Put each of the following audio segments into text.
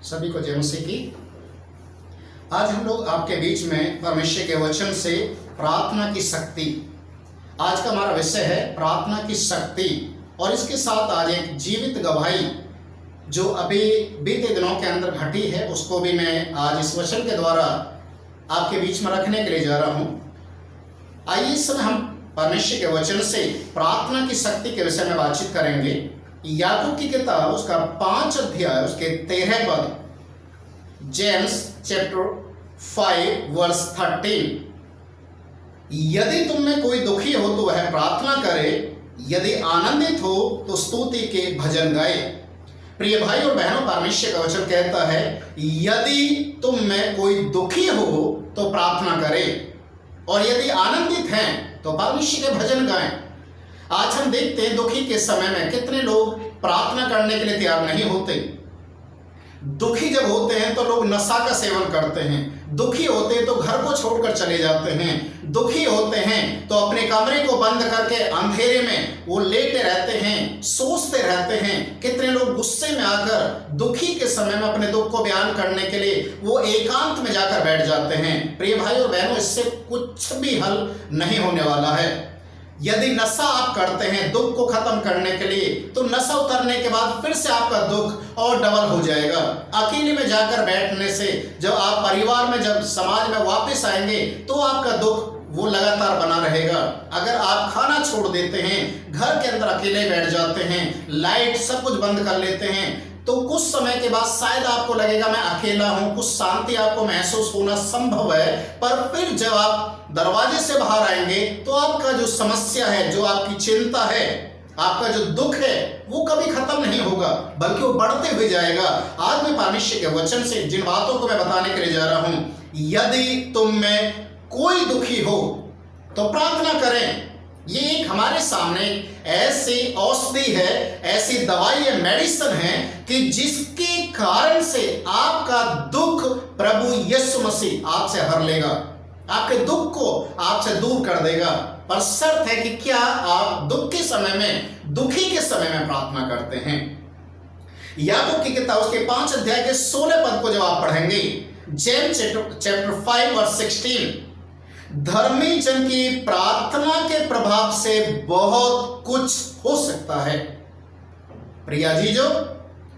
सभी को जय मसीह की। आज हम लोग आपके बीच में परमेश्वर के वचन से प्रार्थना की शक्ति, आज का हमारा विषय है प्रार्थना की शक्ति। और इसके साथ आज एक जीवित गवाही जो अभी बीते दिनों के अंदर घटी है उसको भी मैं आज इस वचन के द्वारा आपके बीच में रखने के लिए जा रहा हूँ। आइए इस समय हम परमेश्वर के वचन से प्रार्थना की शक्ति के विषय में बातचीत करेंगे। याकूब की किताब उसका 5 अध्याय उसके 13 पद, जेम्स चैप्टर 5 वर्स 13। यदि तुम में कोई दुखी हो तो वह प्रार्थना करे, यदि आनंदित हो तो स्तुति के भजन गाए। प्रिय भाई और बहनों, परमेश्वर का वचन कहता है यदि तुम में कोई दुखी हो तो प्रार्थना करे और यदि आनंदित हैं तो परमेश्वर के भजन गाएं। आज हम देखते हैं दुखी के समय में कितने लोग प्रार्थना करने के लिए तैयार नहीं होते। दुखी जब होते हैं तो लोग नशा का सेवन करते हैं, दुखी होते हैं तो घर को छोड़कर चले जाते हैं, दुखी होते हैं तो अपने कमरे को बंद करके अंधेरे में वो लेटे रहते हैं, सोचते रहते हैं। कितने लोग गुस्से में आकर दुखी के समय में अपने दुख को बयान करने के लिए वो एकांत में जाकर बैठ जाते हैं। प्रिय भाई और बहनों, इससे कुछ भी हल नहीं होने वाला है। यदि नशा आप करते हैं दुख को खत्म करने के लिए तो नशा उतरने के बाद फिर से आपका दुख और डबल हो जाएगा। अकेले में जाकर बैठने से जब आप परिवार में, जब समाज में वापस आएंगे तो आपका दुख वो लगातार बना रहेगा। अगर आप खाना छोड़ देते हैं, घर के अंदर अकेले बैठ जाते हैं, लाइट सब कुछ बंद कर लेते हैं, तो कुछ समय के बाद शायद आपको लगेगा मैं अकेला हूं, कुछ शांति आपको महसूस होना संभव है। पर फिर जब आप दरवाजे से बाहर आएंगे तो आपका जो समस्या है, जो आपकी चिंता है, आपका जो दुख है वो कभी खत्म नहीं होगा, बल्कि वो बढ़ते हुए जाएगा। आज मैं परमेश्वर के वचन से जिन बातों को मैं बताने के लिए जा रहा हूं, यदि तुम में कोई दुखी हो तो प्रार्थना करें। ये एक हमारे सामने ऐसी औषधि है, ऐसी दवाई है, मेडिसिन है कि जिसके कारण से आपका दुख प्रभु यीशु मसीह आपसे हर लेगा, आपके दुख को आपसे दूर कर देगा। पर शर्त है कि क्या आप दुख के समय में, दुखी के समय में प्रार्थना करते हैं। याकूब की किताब उसके 5 अध्याय के 16 पद को जब आप पढ़ेंगे, जेम्स चैप्टर 5 वर्स 16, धर्मी जन की प्रार्थना के प्रभाव से बहुत कुछ हो सकता है। प्रिया जीजो,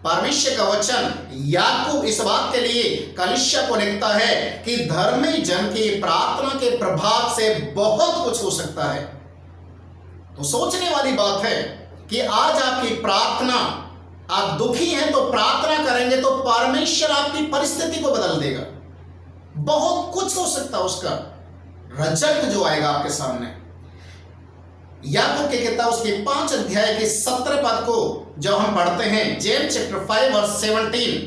परमेश्वर का वचन याकूब इस बात के लिए कलीसिया को लिखता है कि धर्मी जन की प्रार्थना के प्रभाव से बहुत कुछ हो सकता है। तो सोचने वाली बात है कि आज आपकी प्रार्थना, आप दुखी हैं तो प्रार्थना करेंगे तो परमेश्वर आपकी परिस्थिति को बदल देगा। बहुत कुछ हो सकता है, उसका रिजल्ट जो आएगा आपके सामने। याकूब की किताब उसके 5 अध्याय के 17 पद को जब हम पढ़ते हैं, जेम्स चैप्टर 5 वर्स 17,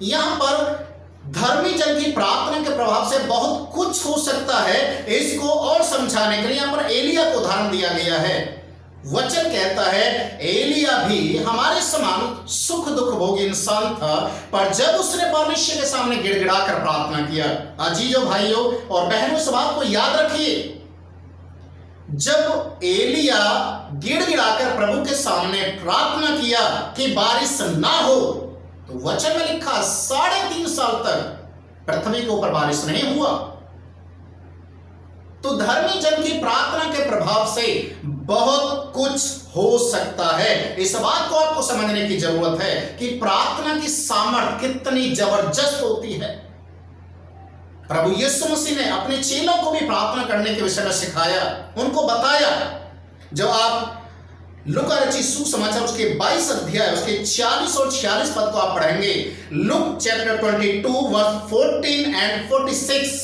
यहां पर धर्मी जन की प्रार्थना के प्रभाव से बहुत कुछ हो सकता है। इसको और समझाने के लिए यहां पर एलिया को उदाहरण दिया गया है। वचन कहता है एलिया भी हमारे समान सुख दुख भोगी इंसान था, पर जब उसने परमेश्वर के सामने गिड़गिड़ाकर प्रार्थना किया। अजीजों, भाइयों और बहनों, इस बात को याद रखिए, जब एलिया गिड़गिड़ाकर प्रभु के सामने प्रार्थना किया कि बारिश ना हो, तो वचन में लिखा 3.5 साल तक पृथ्वी के ऊपर बारिश नहीं हुआ। तो धर्मी जन की प्रार्थना के प्रभाव से बहुत कुछ हो सकता है। इस बात को आपको समझने की जरूरत है कि प्रार्थना की सामर्थ्य कितनी जबरदस्त होती है। प्रभु यीशु मसीह ने अपने चेलों को भी प्रार्थना करने के विषय में सिखाया, उनको बताया। जब आप लूका रचित सुसमाचार उसके 22 अध्याय उसके 40 और 46 पद को आप पढ़ेंगे, लूक चैप्टर 22 वर्स 14 एंड 46,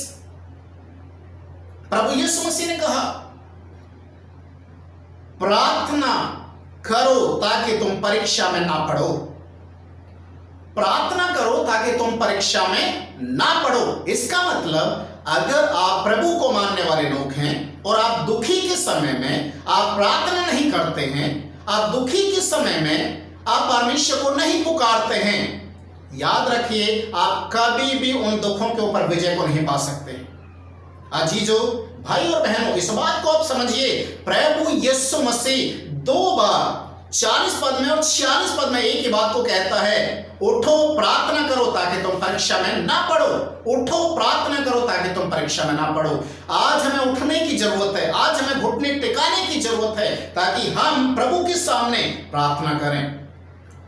प्रभु यीशु मसीह ने कहा प्रार्थना करो ताकि तुम परीक्षा में ना पढ़ो। प्रार्थना करो ताकि तुम परीक्षा में ना पढ़ो। इसका मतलब अगर आप प्रभु को मानने वाले लोग हैं और आप दुखी के समय में आप प्रार्थना नहीं करते हैं, आप दुखी के समय में आप परमेश्वर को नहीं पुकारते हैं, याद रखिए आप कभी भी उन दुखों के ऊपर विजय को नहीं पा सकते। अजीजों, भाई और बहनों, इस बात को आप समझिए, प्रभु यीशु मसीह 2 बार 40 पद में और 46 पद में एक ही बात को कहता है, उठो प्रार्थना करो ताकि परीक्षा में ना पड़ो। उठो, प्रार्थना करो ताकि तुम परीक्षा में ना पड़ो। आज हमें उठने की जरूरत है, आज हमें घुटने टिकाने की जरूरत है ताकि हम प्रभु के सामने प्रार्थना करें,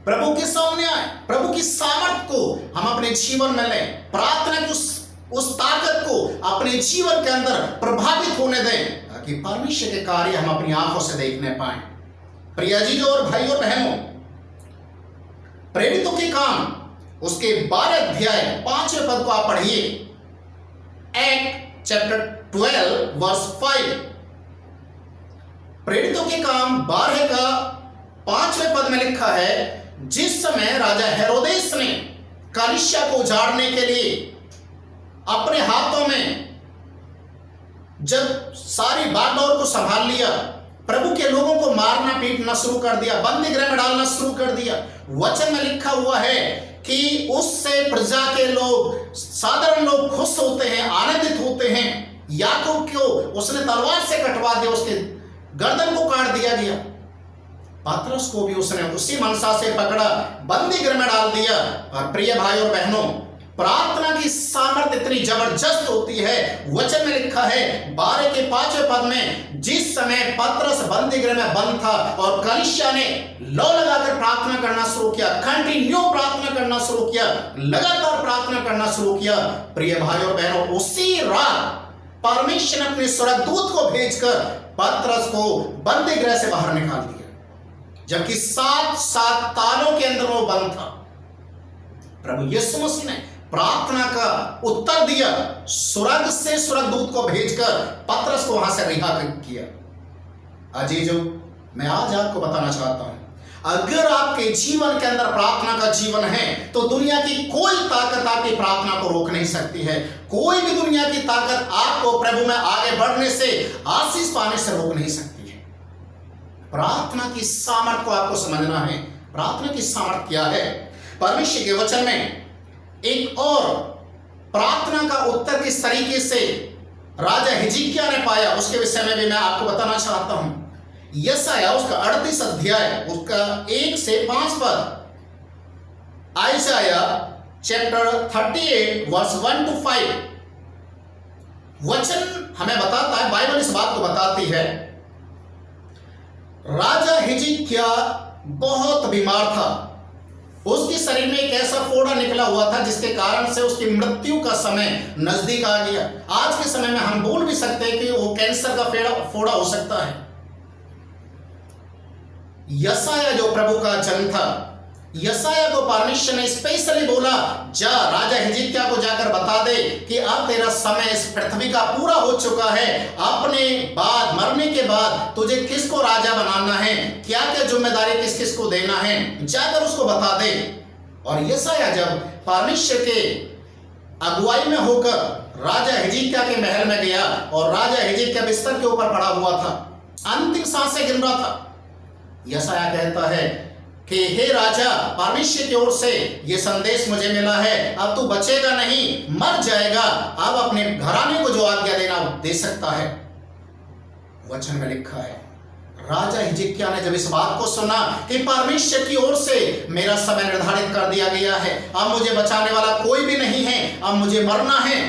प्रभु के सामने आए, प्रभु की सामर्थ को हम अपने जीवन में लें, प्रार्थना की उस ताकत को अपने जीवन के अंदर प्रभावित होने दें ताकि परमेश्वर के कार्य हम अपनी आंखों से देखने पाएं। प्रिय जीजों और भाइयों बहनों, प्रेरितों के काम उसके 12 अध्याय 5वें पद को आप पढ़िए। Act chapter 12 verse 5। प्रेरितों के काम 12 का 5वें पद में लिखा है, जिस समय राजा हेरोदेस ने कलीसिया को उजाड़ने के लिए अपने हाथों में जब सारी बागडोर को संभाल लिया, प्रभु के लोगों को मारना पीटना शुरू कर दिया, बंदी गृह में डालना शुरू कर दिया। वचन में लिखा हुआ है कि उससे प्रजा के लोग, साधारण लोग खुश होते हैं, आनंदित होते हैं। याकूब को उसने तलवार से कटवा दिया, उसके गर्दन को काट दिया गया। पतरस को भी उसने उसी मनसा से पकड़ा, बंदी गृह में डाल दिया। और प्रिय भाई और बहनों, प्रार्थना की सामर्थ इतनी जबरदस्त होती है। वचन में लिखा है 12 के 5वें पद में, जिस समय पतरस बंदी गृह में बंद था और कलीसिया ने लौ लगाकर प्रार्थना करना शुरू किया, कंटिन्यू प्रार्थना करना शुरू किया, लगातार प्रार्थना करना शुरू किया। प्रिय भाई और बहनों, उसी रात परमेश्वर ने अपने स्वर्गदूत को भेजकर पतरस को बंदी गृह से बाहर निकाल दिया, जबकि 7 तालों के अंदर वो बंद था। प्रभु यीशु मसीह ने प्रार्थना का उत्तर दिया, स्वर्ग से स्वर्गदूत को भेजकर पतरस को वहां से रिहा किया। अजीजों, मैं आज आपको बताना चाहता हूं, अगर आपके जीवन के अंदर प्रार्थना का जीवन है तो दुनिया की कोई ताकत आपकी प्रार्थना को रोक नहीं सकती है। कोई भी दुनिया की ताकत आपको प्रभु में आगे बढ़ने से, आशीष पाने से रोक नहीं सकती है। प्रार्थना की सामर्थ को आपको समझना है। प्रार्थना की सामर्थ क्या है? परमेश्वर के वचन में एक और प्रार्थना का उत्तर किस तरीके से राजा हिजकिय्याह ने पाया, उसके विषय में भी मैं आपको बताना चाहता हूं। यशायाह उसका 38 अध्याय उसका 1 से 5 पद। आइसाया चैप्टर 38 वर्स 1 to 5। वचन हमें बताता है, बाइबल इस बात को बताती है, राजा हिजकिय्याह बहुत बीमार था। उसके शरीर में एक ऐसा फोड़ा निकला हुआ था जिसके कारण से उसकी मृत्यु का समय नजदीक आ गया। आज के समय में हम बोल भी सकते हैं कि वो कैंसर का फोड़ा हो सकता है। यशायाह जो प्रभु का जन था, यशायाह को परमेश्वर ने स्पेशली बोला, जा राजा हिजकिय्याह को जाकर बता दे कि अब तेरा समय इस पृथ्वी का पूरा हो चुका है। अपने बाद, मरने के बाद तुझे किसको राजा बनाना है, क्या क्या जिम्मेदारी किस किस को देना है, जाकर उसको बता दे। और यशायाह जब परमेश्वर के अगुवाई में होकर राजा हिजकिय्याह के महल में गया और राजा हिजकिय्याह बिस्तर के ऊपर पड़ा हुआ था, अंतिम सांसें गिन रहा था, यशायाह कहता है कि हे राजा, परमेश्वर की ओर से ये संदेश मुझे मिला है, अब तू बचेगा नहीं, मर जाएगा। अब अपने घराने को जो आज्ञा देना दे सकता है। वचन में लिखा है, राजा हिजकिय्याह ने जब इस बात को सुना कि परमेश्वर की ओर से मेरा समय निर्धारित कर दिया गया है, अब मुझे बचाने वाला कोई भी नहीं है, अब मुझे मरना है,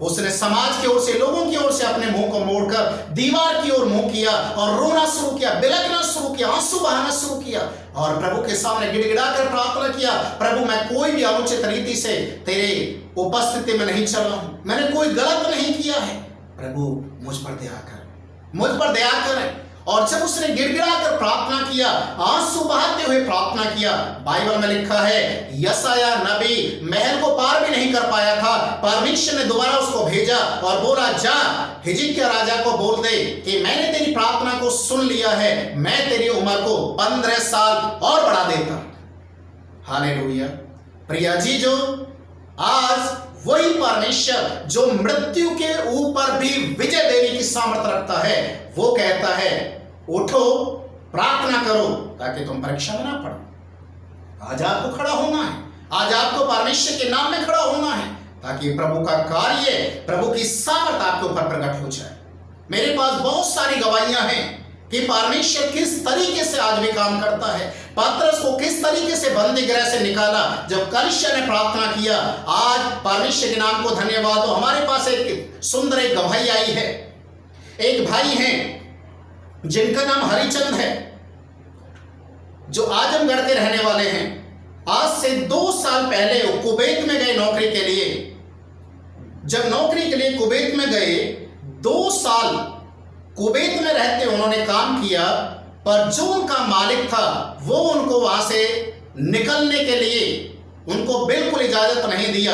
उसने समाज की ओर से, लोगों की ओर से अपने मुंह को मोड़कर दीवार की ओर मुंह किया और रोना शुरू किया, बिलखना शुरू किया, आंसू बहाना शुरू किया और प्रभु के सामने गिड़गिड़ाकर प्रार्थना किया, प्रभु मैं कोई भी अनुचित रीति से तेरे उपस्थिति में नहीं चला हूं, मैंने कोई गलत नहीं किया है, प्रभु मुझ पर दया कर, मुझ पर दया कर। और जब उसने गिड़गिड़ाकर प्रार्थना किया, आंसू बहाते हुए प्रार्थना किया, बाइबल में लिखा है यशायाह नबी महल को पार भी नहीं कर पाया था, परमेश्वर ने दोबारा उसको भेजा और बोला, जा हिजकिय्याह राजा को बोल दे कि मैंने तेरी प्रार्थना को सुन लिया है, मैं तेरी उम्र को 15 साल और बढ़ा देता। हालेलुया। प्रिय जीजो, आज वही परमेश्वर जो मृत्यु के ऊपर भी विजय देने की सामर्थ्य रखता है, वो कहता है उठो, प्रार्थना करो ताकि तुम परीक्षा में ना पड़ो। आज आपको खड़ा होना है, आज आपको परमेश्वर के नाम में खड़ा होना है ताकि प्रभु का कार्य, प्रभु की सामर्थ आपके ऊपर प्रकट हो जाए। मेरे पास बहुत सारी गवाहियां हैं कि परमेश्वर किस तरीके से आज भी काम करता है। पतरस को किस तरीके से बंदी गृह से निकाला जब कलीसिया ने प्रार्थना किया। आज परमेश्वर के नाम को धन्यवाद हो, हमारे पास एक सुंदर एक गवाही आई है। एक भाई हैं जिनका नाम हरिचंद है, जो आजमगढ़ के रहने वाले हैं। आज से 2 साल पहले वो कुवैत में गए नौकरी के लिए। जब नौकरी के लिए कुवैत में गए, 2 साल कुवैत में रहते उन्होंने काम किया, पर जो उनका मालिक था वो उनको वहां से निकलने के लिए उनको बिल्कुल इजाजत नहीं दिया।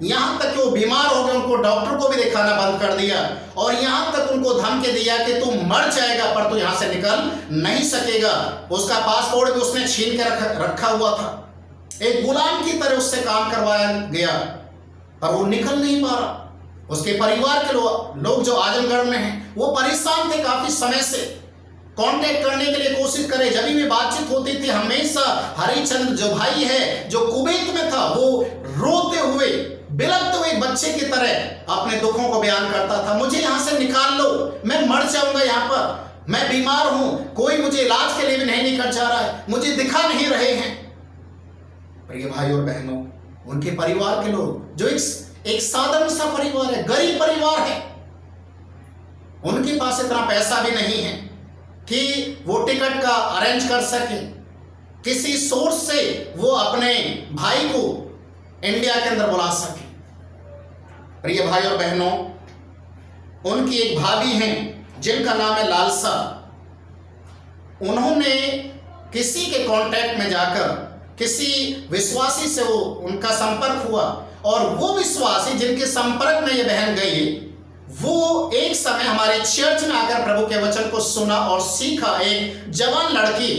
यहां तक कि वो बीमार हो गए, उनको डॉक्टर को भी दिखाना बंद कर दिया और यहां तक उनको धमकी दिया कि तू मर जाएगा पर तू यहां से निकल नहीं सकेगा। उसका पासपोर्ट भी उसने छीन के रखा हुआ था। एक गुलाम की तरह उससे काम करवाया गया पर वो निकल नहीं पा रहा। उसके परिवार के लोग जो आजमगढ़ में हैं वो परेशान थे, काफी समय से कांटेक्ट करने के लिए कोशिश करे। जब भी बातचीत होती थी हमेशा हरिचंद जो भाई है जो कुवैत में था वो रोते हुए बिलखते हुए बच्चे की तरह अपने दुखों को बयान करता था। मुझे यहां से निकाल लो, मैं मर जाऊंगा यहाँ पर, मैं बीमार हूं, कोई मुझे इलाज के लिए भी नहीं लेकर जा रहा है, मुझे दिखा नहीं रहे हैं। प्रिय भाई और बहनों, उनके परिवार के लोग जो एक साधारण सा परिवार है, गरीब परिवार है, उनके पास इतना पैसा भी नहीं है कि वो टिकट का अरेंज कर सके। किसी सोर्स से वो अपने भाई को इंडिया के अंदर बुला सके। प्रिय भाई और बहनों, उनकी एक भाभी हैं जिनका नाम है लालसा। उन्होंने किसी के कांटेक्ट में जाकर किसी विश्वासी से वो उनका संपर्क हुआ और वो विश्वासी जिनके संपर्क में ये बहन गई वो एक समय हमारे चर्च में आकर प्रभु के वचन को सुना और सीखा। एक जवान लड़की,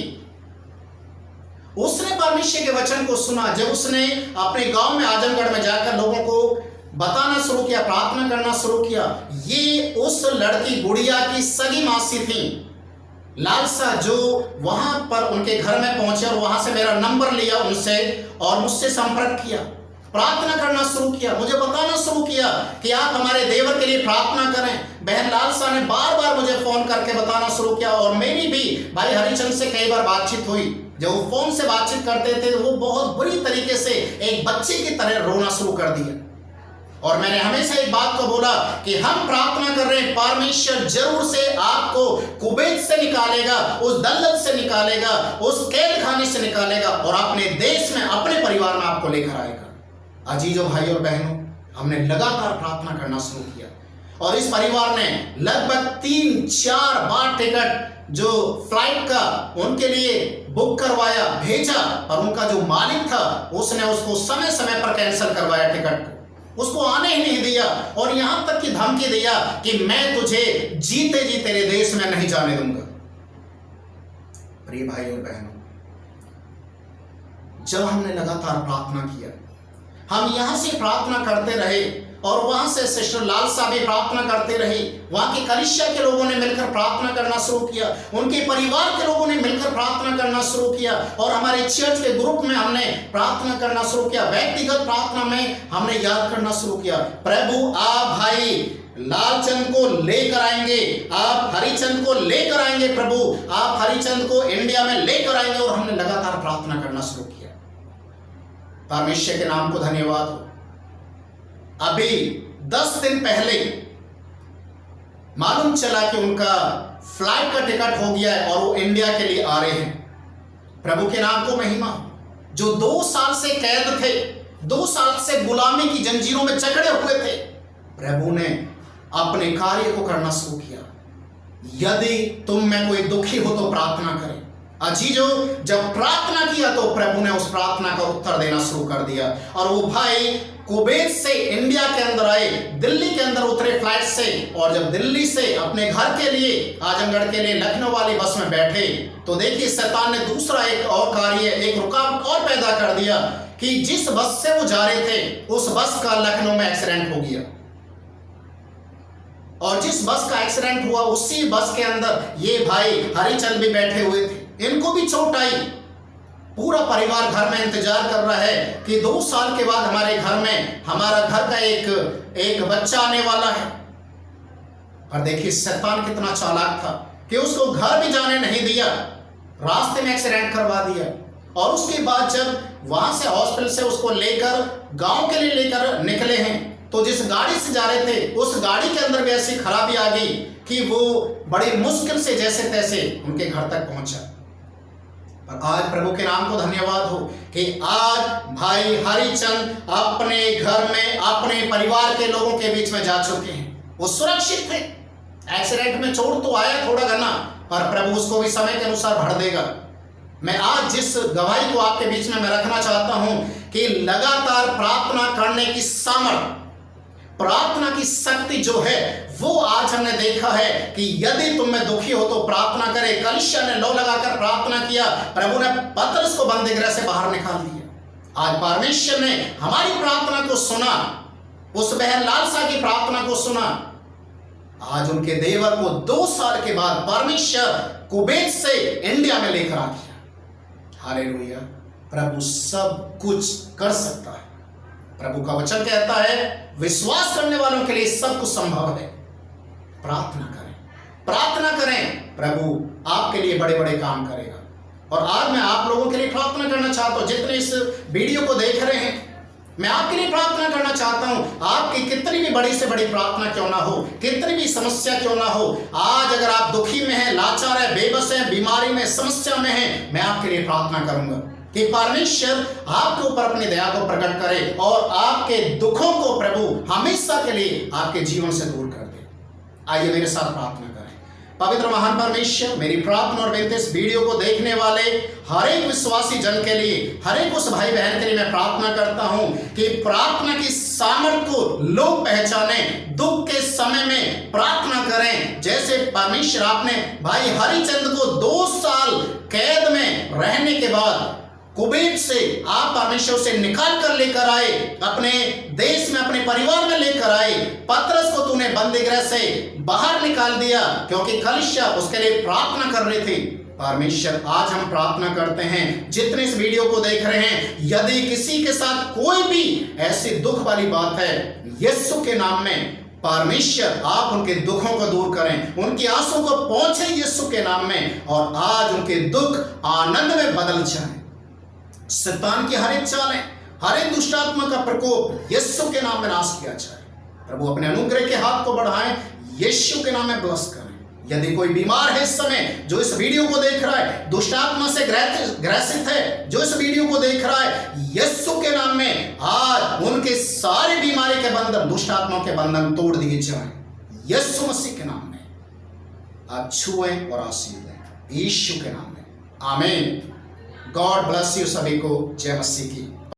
उसने परमेश्वर के वचन को सुना। जब उसने अपने गांव में आजमगढ़ में जाकर लोगों को बताना शुरू किया, प्रार्थना करना शुरू किया, ये उस लड़की गुड़िया की सगी मासी थी लालसा, जो वहां पर उनके घर में पहुंचे और वहां से मेरा नंबर लिया उनसे और मुझसे संपर्क किया, प्रार्थना करना शुरू किया, मुझे बताना शुरू किया कि आप हमारे देवर के लिए प्रार्थना करें। बहन लालसा ने बार बार मुझे फोन करके बताना शुरू किया और मेरी भी भाई हरिचंद से कई बार बातचीत हुई। जब वो फोन से बातचीत करते थे वो बहुत बुरी तरीके से एक बच्चे की तरह रोना शुरू कर दिया और मैंने हमेशा एक बात को बोला कि हम प्रार्थना कर रहे हैं, परमेश्वर जरूर से आपको कुवैत से निकालेगा, उस दलदल से निकालेगा, उस कैद खाने से निकालेगा और अपने देश में अपने परिवार में आपको लेकर आएगा। अजीजों भाई और बहनों, हमने लगातार प्रार्थना करना शुरू किया और इस परिवार ने लगभग 3-4 बार टिकट जो फ्लाइट का उनके लिए बुक करवाया, भेजा, और उनका जो मालिक था उसने उसको समय समय पर कैंसिल करवाया टिकट को, उसको आने ही नहीं दिया और यहां तक की धमकी दिया कि मैं तुझे जीते जी तेरे देश में नहीं जाने दूंगा। प्रिय भाई और बहनों, जब हमने लगातार प्रार्थना किया, हम यहां से प्रार्थना करते रहे और वहां से सिस्टर लालसा भी प्रार्थना करते रही, वहां के कलीसिया के लोगों ने मिलकर प्रार्थना करना शुरू किया, उनके परिवार के लोगों ने मिलकर प्रार्थना करना शुरू किया और हमारे चर्च के ग्रुप में हमने प्रार्थना करना शुरू किया, व्यक्तिगत प्रार्थना में हमने याद करना शुरू किया, प्रभु आप भाई लालचंद को लेकर आएंगे, आप हरिचंद को लेकर आएंगे, प्रभु आप हरिचंद को इंडिया में लेकर आएंगे। और हमने लगातार प्रार्थना करना शुरू किया। परमेश्वर के नाम को धन्यवाद हो। अभी 10 दिन पहले मालूम चला कि उनका फ्लाइट का टिकट हो गया है और वो इंडिया के लिए आ रहे हैं। प्रभु के नाम को महिमा। जो 2 साल से कैद थे, 2 साल से गुलामी की जंजीरों में जकड़े हुए थे, प्रभु ने अपने कार्य को करना शुरू किया। यदि तुम में कोई दुखी हो तो प्रार्थना करें। अजीजो, जब प्रार्थना किया तो प्रभु ने उस प्रार्थना का उत्तर देना शुरू कर दिया और वो भाई कुवैत से इंडिया के अंदर आए, दिल्ली के अंदर उतरे फ्लाइट से, और जब दिल्ली से अपने घर के लिए, आजमगढ़ के लिए लखनऊ वाली बस में बैठे तो देखिए शैतान ने दूसरा एक और कार्य, एक रुकावट और पैदा कर दिया कि जिस बस से वो जा रहे थे उस बस का लखनऊ में एक्सीडेंट हो गया और जिस बस का एक्सीडेंट हुआ उसी बस के अंदर ये भाई हरिचंद भी बैठे हुए थे, इनको भी चोट आई। पूरा परिवार घर में इंतजार कर रहा है कि 2 साल के बाद हमारे घर में हमारा घर का एक बच्चा आने वाला है। और देखिए शैतान कितना चालाक था कि उसको घर भी जाने नहीं दिया। रास्ते में एक्सीडेंट करवा दिया। और उसके बाद जब वहां से हॉस्पिटल से उसको लेकर गांव के लिए लेकर निकले हैं, तो जिस गाड़ी से जा रहे थे उस गाड़ी के अंदर भी ऐसी खराबी आ गई कि वो बड़ी मुश्किल से जैसे तैसे उनके घर तक पहुंचा। और आज प्रभु के नाम को धन्यवाद हो कि आज भाई हरिचंद अपने घर में अपने परिवार के लोगों के बीच में जा चुके हैं। वो सुरक्षित थे। एक्सीडेंट में चोट तो आया थोड़ा घना, पर प्रभु उसको भी समय के अनुसार भर देगा। मैं आज जिस गवाही को आपके बीच में मैं रखना चाहता हूं कि लगातार प्रार्थना करने की सामर्थ, प्रार्थना की शक्ति जो है वो आज हमने देखा है कि यदि तुम में दुखी हो तो प्रार्थना करे। कलीसिया ने लो लगाकर प्रार्थना किया, प्रभु ने पतरस को बंदीगृह से बाहर निकाल दिया। आज परमेश्वर ने हमारी प्रार्थना को सुना, उस बहन लालसा की प्रार्थना को सुना। आज उनके देवर को 2 साल के बाद परमेश्वर कुवैत से इंडिया में लेकर आ गया। हालेलुया। प्रभु सब कुछ कर सकता है। प्रभु का वचन कहता है विश्वास करने वालों के लिए सब कुछ संभव है। प्रार्थना करें, प्रार्थना करें, प्रभु आपके लिए बड़े बड़े काम करेगा। और आज मैं आप लोगों के लिए प्रार्थना करना चाहता हूं, जितने इस वीडियो को देख रहे हैं, मैं आपके लिए प्रार्थना करना चाहता हूं। आपकी कितनी भी बड़ी से बड़ी प्रार्थना क्यों ना हो, कितनी भी समस्या क्यों ना हो, आज अगर आप दुखी में हैं, लाचार है, बेबस है, बीमारी में, समस्या में हैं, मैं आपके लिए प्रार्थना करूंगा कि परमेश्वर आपके ऊपर अपनी दया को प्रकट करे और आपके दुखों को प्रभु हमेशा के लिए आपके जीवन से दूर कर दे। आइए मेरे साथ प्रार्थना करें। पवित्र महान परमेश्वर, मेरी प्रार्थना और बेनती इस वीडियो को देखने वाले हर एक विश्वासी जन के लिए, हर एक उस भाई बहन के लिए मैं प्रार्थना करता हूं कि प्रार्थना की सामर्थ्य को लोग पहचाने, दुख के समय में प्रार्थना करें। जैसे परमेश्वर आपने भाई हरिचंद को 2 साल कैद में रहने के बाद कुवैत से आप परमेश्वर से निकाल कर लेकर आए, अपने देश में अपने परिवार में लेकर आए। पतरस को तूने बंदीगृह से बाहर निकाल दिया क्योंकि कलीसिया उसके लिए प्रार्थना कर रही थी। परमेश्वर आज हम प्रार्थना करते हैं, जितने इस वीडियो को देख रहे हैं, यदि किसी के साथ कोई भी ऐसी दुख वाली बात है, यीशु के नाम में परमेश्वर आप उनके दुखों को दूर करें, उनकी आंसू को पहुंचे यीशु के नाम में, और आज उनके दुख आनंद में बदल जाए। शैतान की हर एक चालें, हर एक दुष्ट आत्मा का प्रकोप यीशु के नाम में नाश किया जाए। प्रभु अपने अनुग्रह के हाथ को बढ़ाएं, यीशु के नाम में ब्लेस करें। यदि कोई बीमार है इस समय, जो इस वीडियो को देख रहा है, दुष्ट आत्मा से ग्रसित है, जो इस वीडियो को देख रहा है, यीशु के नाम में आज उनके सारे बीमारी के बंधन, दुष्ट आत्माओं के बंधन तोड़ दिए जाएं। यीशु मसीह के नाम में आप छुएं और आशीर्वाद दें, यीशु के नाम में, आमीन। गॉड ब्लेस यू सभी को। जय मसीह की।